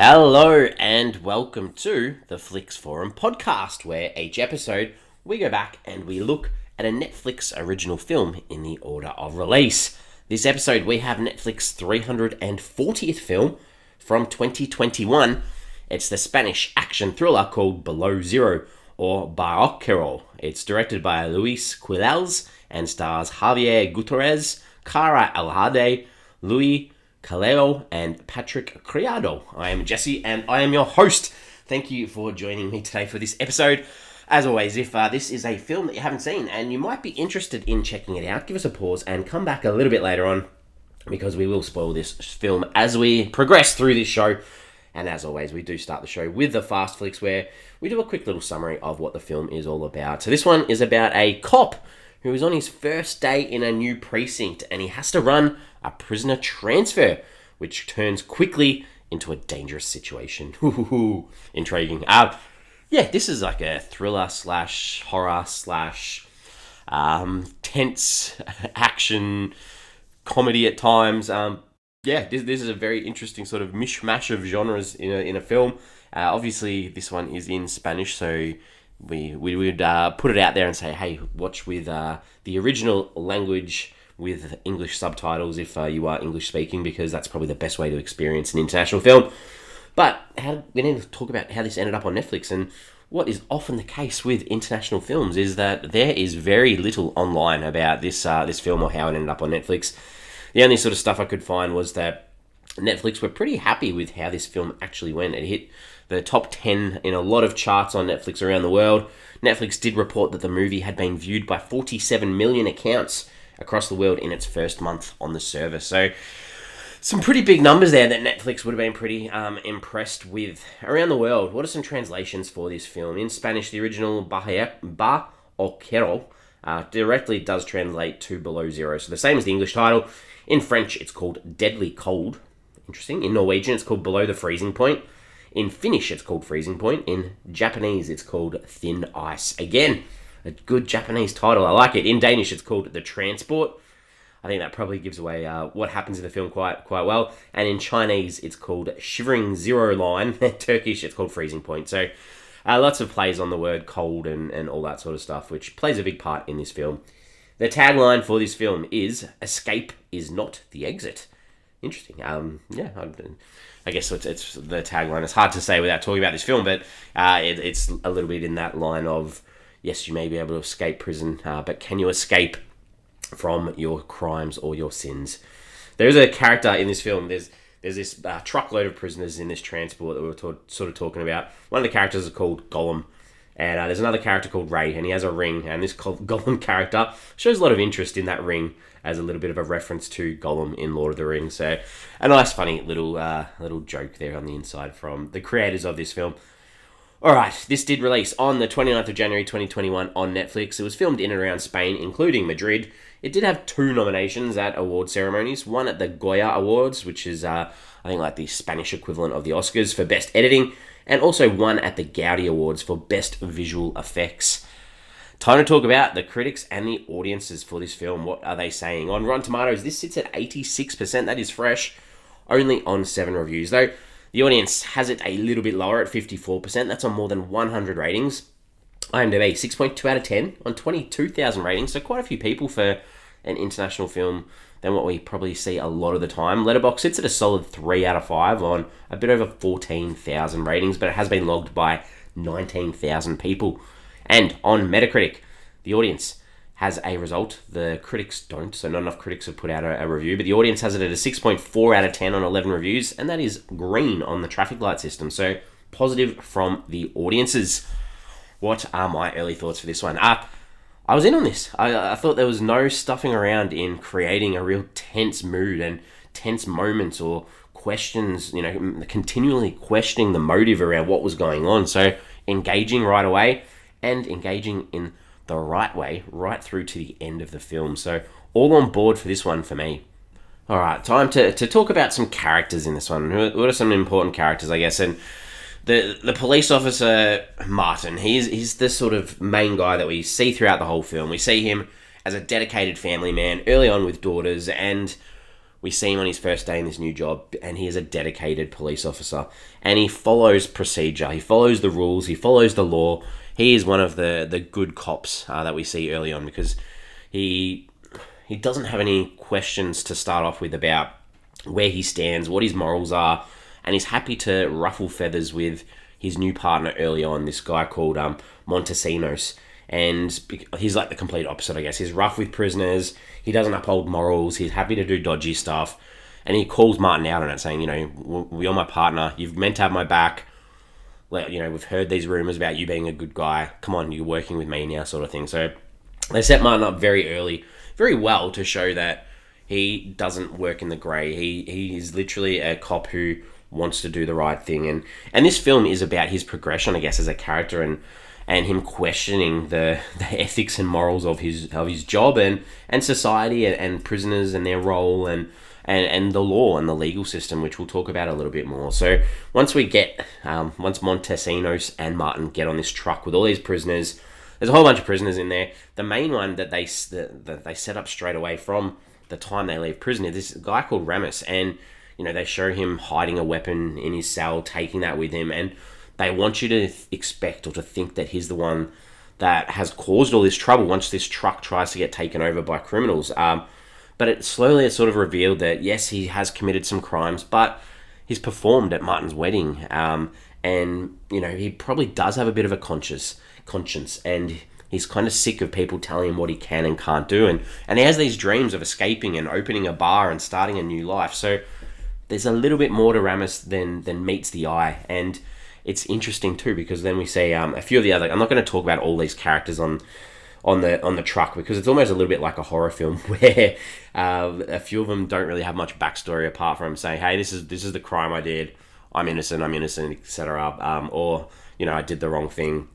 Hello and welcome to the Flix Forum podcast, where each episode we go back and we look at a Netflix original film in the order of release. This episode we have Netflix 340th film from 2021. It's the Spanish action thriller called Below Zero, or Bajocero. It's directed by Lluis Quilez and stars Javier Gutierrez, Karra Elejalde, Lluis Quilez and Patrick Criado. I am Jesse and I am your host. Thank you for joining me today for this episode. As always, if this is a film that you haven't seen and you might be interested in checking it out, give us a pause and come back a little bit later on, because we will spoil this film as we progress through this show. And as always, we do start the show with the Fast Flicks, where we do a quick little summary of what the film is all about. So this one is about a cop who is on his first day in a new precinct and he has to run a prisoner transfer, which turns quickly into a dangerous situation. Intriguing. This is like a thriller slash horror slash tense action comedy at times. This is a very interesting sort of mishmash of genres in a film. Obviously, this one is in Spanish, so we would put it out there and say, hey, watch with the original language with English subtitles if you are English speaking, because that's probably the best way to experience an international film. But we need to talk about how this ended up on Netflix. And what is often the case with international films is that there is very little online about this film or how it ended up on Netflix. The only sort of stuff I could find was that Netflix were pretty happy with how this film actually went. It hit the top 10 in a lot of charts on Netflix around the world. Netflix did report that the movie had been viewed by 47 million accounts across the world in its first month on the service. So some pretty big numbers there that Netflix would have been pretty impressed with. Around the world, what are some translations for this film? In Spanish, the original Bajocero directly does translate to Below Zero, so the same as the English title. In French, it's called Deadly Cold. Interesting. In Norwegian, it's called Below the Freezing Point. In Finnish, it's called Freezing Point. In Japanese, it's called Thin Ice. Again, a good Japanese title. I like it. In Danish, it's called The Transport. I think that probably gives away what happens in the film quite well. And in Chinese, it's called Shivering Zero Line. Turkish, it's called Freezing Point. So lots of plays on the word cold and all that sort of stuff, which plays a big part in this film. The tagline for this film is, "Escape is not the exit." Interesting. I guess it's the tagline. It's hard to say without talking about this film, but it's a little bit in that line of, yes, you may be able to escape prison, but can you escape from your crimes or your sins? There is a character in this film. There's this truckload of prisoners in this transport that we were sort of talking about. One of the characters is called Gollum, and there's another character called Ray, and he has a ring, and this Gollum character shows a lot of interest in that ring as a little bit of a reference to Gollum in Lord of the Rings. So a nice, funny little joke there on the inside from the creators of this film. Alright, this did release on the 29th of January 2021 on Netflix. It was filmed in and around Spain, including Madrid. It did have 2 nominations at award ceremonies. One at the Goya Awards, which is, I think, like the Spanish equivalent of the Oscars for Best Editing, and also one at the Gaudi Awards for Best Visual Effects. Time to talk about the critics and the audiences for this film. What are they saying? On Rotten Tomatoes, this sits at 86%. That is fresh. Only on 7 reviews, though. The audience has it a little bit lower at 54%. That's on more than 100 ratings. IMDb, 6.2 out of 10 on 22,000 ratings. So quite a few people for an international film than what we probably see a lot of the time. Letterboxd sits at a solid 3 out of 5 on a bit over 14,000 ratings, but it has been logged by 19,000 people. And on Metacritic, the audience has a result. The critics don't, so not enough critics have put out a review, but the audience has it at a 6.4 out of 10 on 11 reviews, and that is green on the traffic light system, so positive from the audiences. What are my early thoughts for this one? I was in on this. I thought there was no stuffing around in creating a real tense mood and tense moments or questions, continually questioning the motive around what was going on. So engaging right away and engaging in the right way right through to the end of the film. So all on board for this one for me. All right, time to talk about some characters in this one. What are some important characters, I guess? And the police officer, Martin, he's the sort of main guy that we see throughout the whole film. We see him as a dedicated family man early on with daughters, and We see him on his first day in this new job, and he is a dedicated police officer. And he follows procedure. He follows the rules. He follows the law. He is one of the good cops that we see early on, because he doesn't have any questions to start off with about where he stands, what his morals are, and he's happy to ruffle feathers with his new partner early on, this guy called Montesinos. And he's like the complete opposite, I guess. He's rough with prisoners. He doesn't uphold morals. He's happy to do dodgy stuff. And he calls Martin out on it, saying, you're my partner. You've meant to have my back. We've heard these rumors about you being a good guy. Come on, you're working with me now, sort of thing. So they set Martin up very early, very well, to show that he doesn't work in the grey. He is literally a cop who wants to do the right thing. And this film is about his progression, I guess, as a character, and him questioning the ethics and morals of his job and society and prisoners and their role and the law and the legal system, which we'll talk about a little bit more. So once Montesinos and Martin get on this truck with all these prisoners, there's a whole bunch of prisoners in there. The main one that they set up straight away from the time they leave prison is this guy called Ramus, and they show him hiding a weapon in his cell, taking that with him, and they want you to expect or to think that he's the one that has caused all this trouble once this truck tries to get taken over by criminals. But it slowly is sort of revealed that, yes, he has committed some crimes, but he's performed at Martin's wedding. And he probably does have a bit of a conscience, and he's kind of sick of people telling him what he can and can't do. And he has these dreams of escaping and opening a bar and starting a new life. So there's a little bit more to Ramus than meets the eye. And it's interesting too, because then we see a few of the other... I'm not going to talk about all these characters on the truck, because it's almost a little bit like a horror film where a few of them don't really have much backstory apart from saying, hey, this is the crime I did, I'm innocent, etc. Or I did the wrong thing,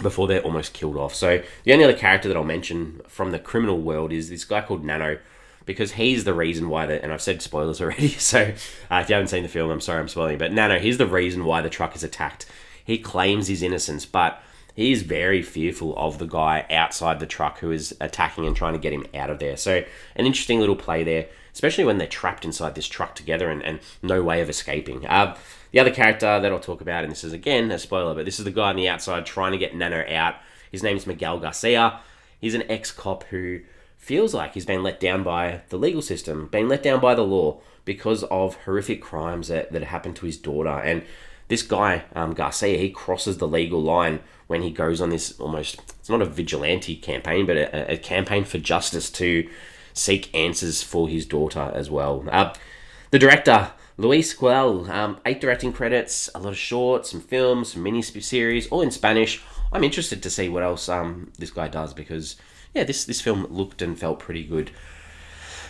before they're almost killed off. So the only other character that I'll mention from the criminal world is this guy called Nano, because he's the reason why and I've said spoilers already, so if you haven't seen the film, I'm sorry I'm spoiling, but Nano, he's the reason why the truck is attacked. He claims his innocence, but he is very fearful of the guy outside the truck who is attacking and trying to get him out of there. So an interesting little play there, especially when they're trapped inside this truck together and no way of escaping. The other character that I'll talk about, and this is again a spoiler, but this is the guy on the outside trying to get Nano out. His name's Miguel Garcia. He's an ex-cop who feels like he's been let down by the legal system, been let down by the law because of horrific crimes that happened to his daughter. And this guy, Garcia, he crosses the legal line when he goes on this almost, it's not a vigilante campaign, but a campaign for justice to seek answers for his daughter as well. The director, Lluis Quilez, 8 directing credits, a lot of shorts, some films, some mini-series, all in Spanish. I'm interested to see what else this guy does, because this film looked and felt pretty good.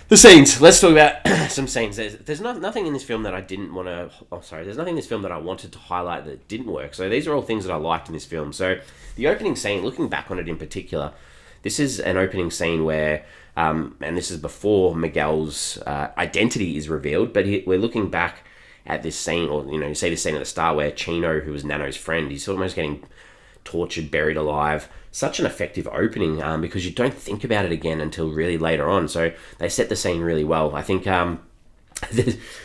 The scenes. Let's talk about some scenes. There's nothing in this film that I didn't want to... there's nothing in this film that I wanted to highlight that didn't work. So these are all things that I liked in this film. So the opening scene, looking back on it in particular, this is an opening scene where... and this is before Miguel's identity is revealed, but we're looking back at this scene, or you see this scene at the start where Chino, who was Nano's friend, he's almost getting tortured, buried alive. Such an effective opening, because you don't think about it again until really later on. So they set the scene really well. I think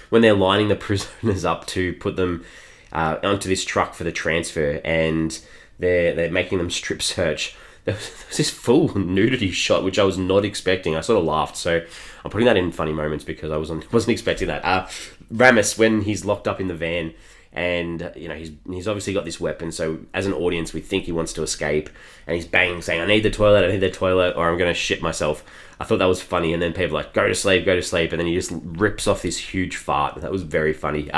when they're lining the prisoners up to put them onto this truck for the transfer, and they're making them strip search, there was this full nudity shot, which I was not expecting. I sort of laughed, so I'm putting that in funny moments because I wasn't expecting that. Ramus, when he's locked up in the van, and he's obviously got this weapon, so as an audience we think he wants to escape, and he's banging, saying, I need the toilet, or I'm going to shit myself. I thought that was funny, and then people are like, go to sleep, and then he just rips off this huge fart. That was very funny.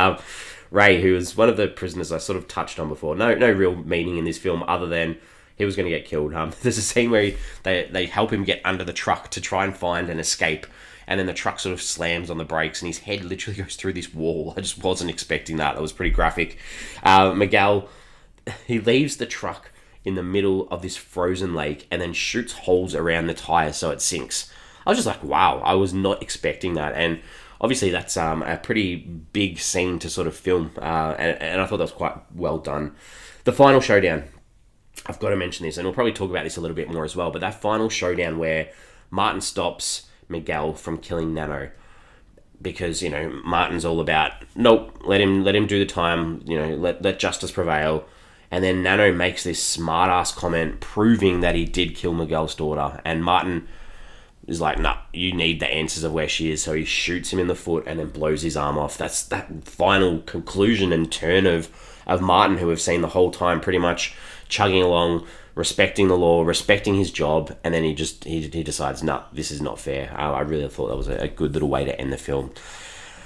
Ray, who was one of the prisoners I sort of touched on before, no real meaning in this film other than he was going to get killed. There's a scene where they help him get under the truck to try and find an escape, and then the truck sort of slams on the brakes and his head literally goes through this wall. I just wasn't expecting that. That was pretty graphic. Miguel, he leaves the truck in the middle of this frozen lake and then shoots holes around the tire so it sinks. I was just like, wow, I was not expecting that. And obviously that's a pretty big scene to sort of film, and I thought that was quite well done. The final showdown, I've got to mention this, and we'll probably talk about this a little bit more as well, but that final showdown where Martin stops Miguel from killing Nano, because, Martin's all about, nope, let him do the time, let justice prevail. And then Nano makes this smart-ass comment proving that he did kill Miguel's daughter. And Martin is like, nah, you need the answers of where she is. So he shoots him in the foot and then blows his arm off. That's that final conclusion and turn of Martin, who we've seen the whole time pretty much chugging along, respecting the law, respecting his job. And then he decides, nah, this is not fair. I really thought that was a good little way to end the film.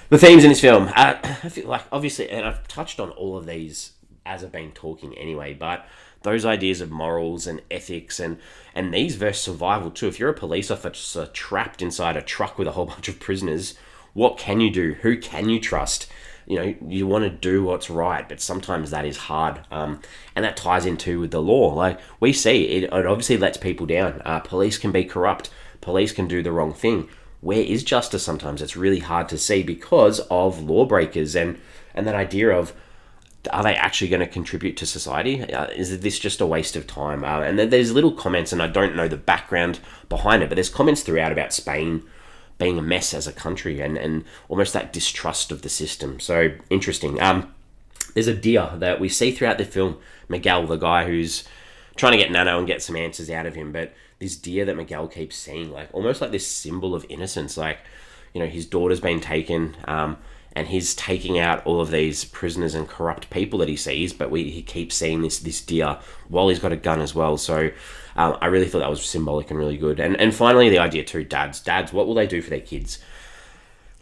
The themes in this film, I feel like, obviously, and I've touched on all of these as I've been talking anyway, but those ideas of morals and ethics and these versus survival too. If you're a police officer trapped inside a truck with a whole bunch of prisoners, what can you do? Who can you trust? You want to do what's right, but sometimes that is hard. And that ties into with the law. Like we see, it obviously lets people down. Police can be corrupt. Police can do the wrong thing. Where is justice sometimes? It's really hard to see because of lawbreakers and that idea of, are they actually going to contribute to society? Is this just a waste of time? And then there's little comments, and I don't know the background behind it, but there's comments throughout about Spain being a mess as a country and almost that distrust of the system. So interesting. There's a deer that we see throughout the film, Miguel, the guy who's trying to get Nano and get some answers out of him, but this deer that Miguel keeps seeing, like almost like this symbol of innocence, like, his daughter's been taken, and he's taking out all of these prisoners and corrupt people that he sees, but he keeps seeing this deer while he's got a gun as well. So I really thought that was symbolic and really good. And finally, the idea too, dads, what will they do for their kids?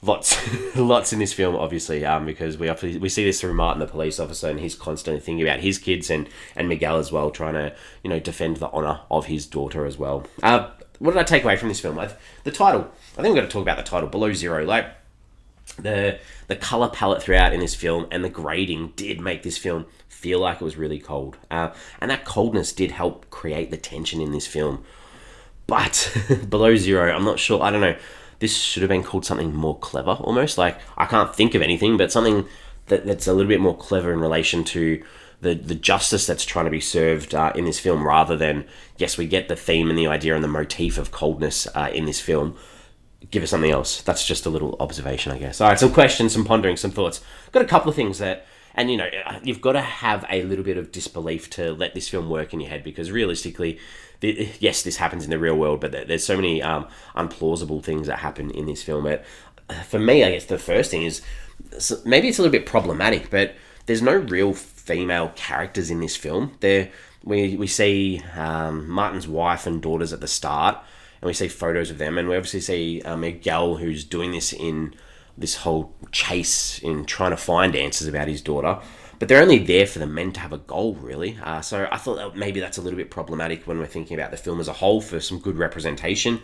Lots in this film, obviously, because we see this through Martin, the police officer, and he's constantly thinking about his kids and Miguel as well, trying to defend the honour of his daughter as well. What did I take away from this film? The title. I think we've got to talk about the title, Below Zero. Like, the colour palette throughout in this film and the grading did make this film feel like it was really cold. And that coldness did help create the tension in this film. But Below Zero, I'm not sure, I don't know, this should have been called something more clever almost. Like, I can't think of anything, but something that's a little bit more clever in relation to the justice that's trying to be served in this film, rather than, yes, we get the theme and the idea and the motif of coldness in this film. Give us something else. That's just a little observation, I guess. All right, some questions, some pondering, some thoughts. Got a couple of things that, and you've got to have a little bit of disbelief to let this film work in your head, because realistically, yes, this happens in the real world, but there's so many unplausible things that happen in this film. But for me, I guess the first thing is, maybe it's a little bit problematic, but there's no real female characters in this film. We see Martin's wife and daughters at the start, and we see photos of them, and we obviously see Miguel, who's doing this in this whole chase in trying to find answers about his daughter, but they're only there for the men to have a goal, really. So I thought that maybe that's a little bit problematic when we're thinking about the film as a whole for some good representation.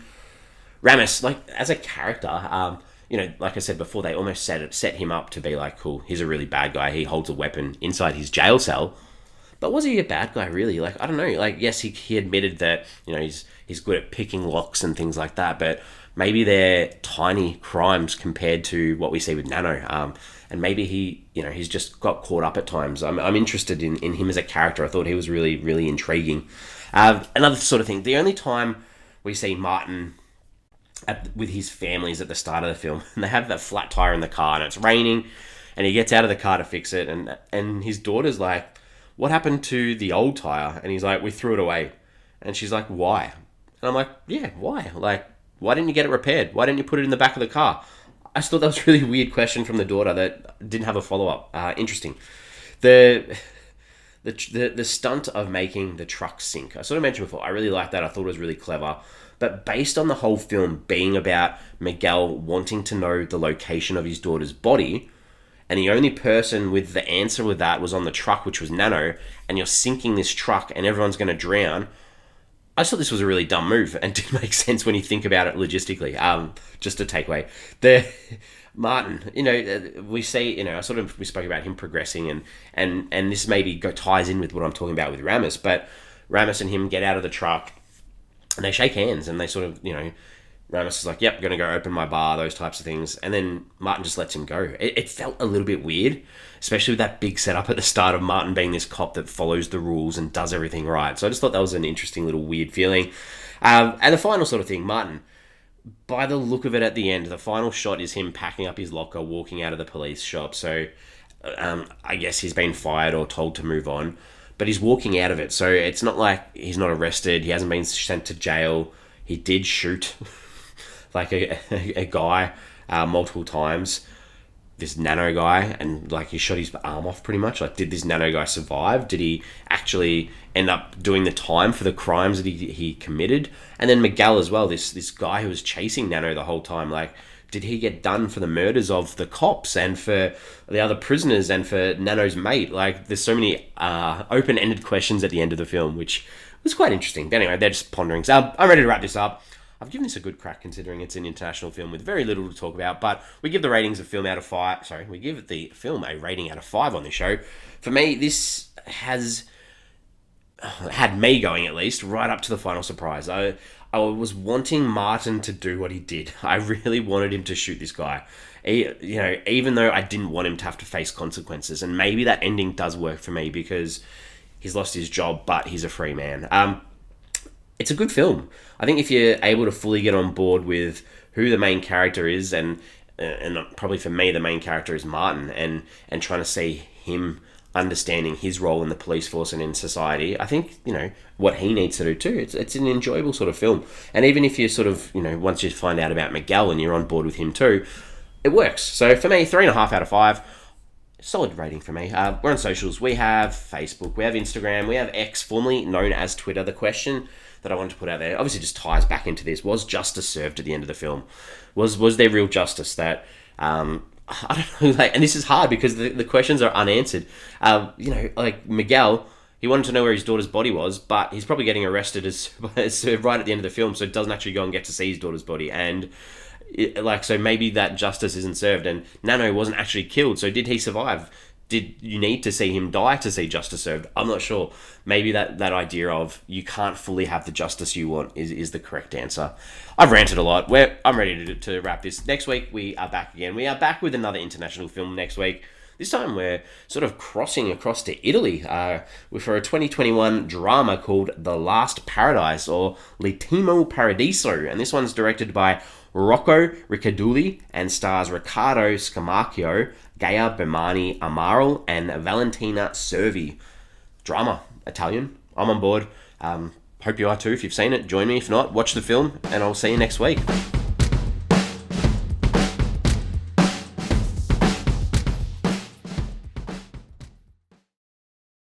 Ramos, like, as a character, like I said before, they almost set him up to be like, cool, he's a really bad guy, he holds a weapon inside his jail cell. But was he a bad guy, really? Like, I don't know. Like, yes, he admitted that, he's good at picking locks and things like that, but maybe they're tiny crimes compared to what we see with Nano. And maybe he's just got caught up at times. I'm interested in him as a character. I thought he was really, really intriguing. Another sort of thing, the only time we see Martin with his family is at the start of the film, and they have that flat tire in the car, and it's raining, and he gets out of the car to fix it, and his daughter's like, what happened to the old tire? And he's like, we threw it away. And she's like, why? And I'm like, yeah, why? Like, why didn't you get it repaired? Why didn't you put it in the back of the car? I just thought that was a really weird question from the daughter that didn't have a follow-up. Interesting. The stunt of making the truck sink, I sort of mentioned before, I really liked that. I thought it was really clever. But based on the whole film being about Miguel wanting to know the location of his daughter's body, and the only person with the answer with that was on the truck, which was Nano, and you're sinking this truck and everyone's going to drown, I just thought this was a really dumb move and didn't make sense when you think about it logistically. Just a takeaway. Martin, we see, we spoke about him progressing, and this maybe ties in with what I'm talking about with Ramos, but Ramos and him get out of the truck and they shake hands, and they sort of, Ramos is like, yep, going to go open my bar, those types of things. And then Martin just lets him go. It felt a little bit weird, especially with that big setup at the start of Martin being this cop that follows the rules and does everything right. So I just thought that was an interesting little weird feeling. And the final sort of thing, Martin, by the look of it at the end, the final shot is him packing up his locker, walking out of the police shop. So I guess he's been fired or told to move on. But he's walking out of it. So it's not like he's not arrested. He hasn't been sent to jail. He did shoot like a guy multiple times. This nano guy, and like he shot his arm off pretty much. Like, did this nano guy survive? Did he actually end up doing the time for the crimes that he committed? And then Miguel as well, this guy who was chasing Nano the whole time. Like, did he get done for the murders of the cops and for the other prisoners and for Nano's mate? Like, there's so many open-ended questions at the end of the film, which was quite interesting. But anyway, they're just pondering. So I'm ready to wrap this up. I've given this a good crack considering it's an international film with very little to talk about, but we give the ratings of film out of 5. Sorry, we give the film a rating out of 5 on this show. For me, this has had me going at least right up to the final surprise. I was wanting Martin to do what he did. I really wanted him to shoot this guy. Even though I didn't want him to have to face consequences, and maybe that ending does work for me because he's lost his job, but he's a free man. It's a good film. I think if you're able to fully get on board with who the main character is, and probably for me the main character is Martin, and trying to see him understanding his role in the police force and in society, I think what he needs to do too. It's an enjoyable sort of film, and even if you sort of once you find out about Miguel and you're on board with him too, it works. So for me, 3.5 out of 5. Solid rating for me. We're on socials. We have Facebook, we have Instagram, we have X, formerly known as Twitter. The question that I wanted to put out there obviously just ties back into this: was justice served at the end of the film? Was there real justice that I don't know, and this is hard because the questions are unanswered. Like Miguel, he wanted to know where his daughter's body was, but he's probably getting arrested as right at the end of the film, so doesn't actually go and get to see his daughter's body. And so maybe that justice isn't served, and Nano wasn't actually killed, so did he survive? Did you need to see him die to see justice served? I'm not sure. Maybe that idea of you can't fully have the justice you want is the correct answer. I've ranted a lot. I'm ready to wrap this. Next week, we are back again. We are back with another international film next week. This time, we're sort of crossing across to Italy for a 2021 drama called The Last Paradise, or L'Ultimo Paradiso. And this one's directed by Rocco Riccadulli and stars Riccardo Scamacchio, Gaia Bermani Amaral, and Valentina Cervi. Drama, Italian. I'm on board. Hope you are too. If you've seen it, join me. If not, watch the film, and I'll see you next week.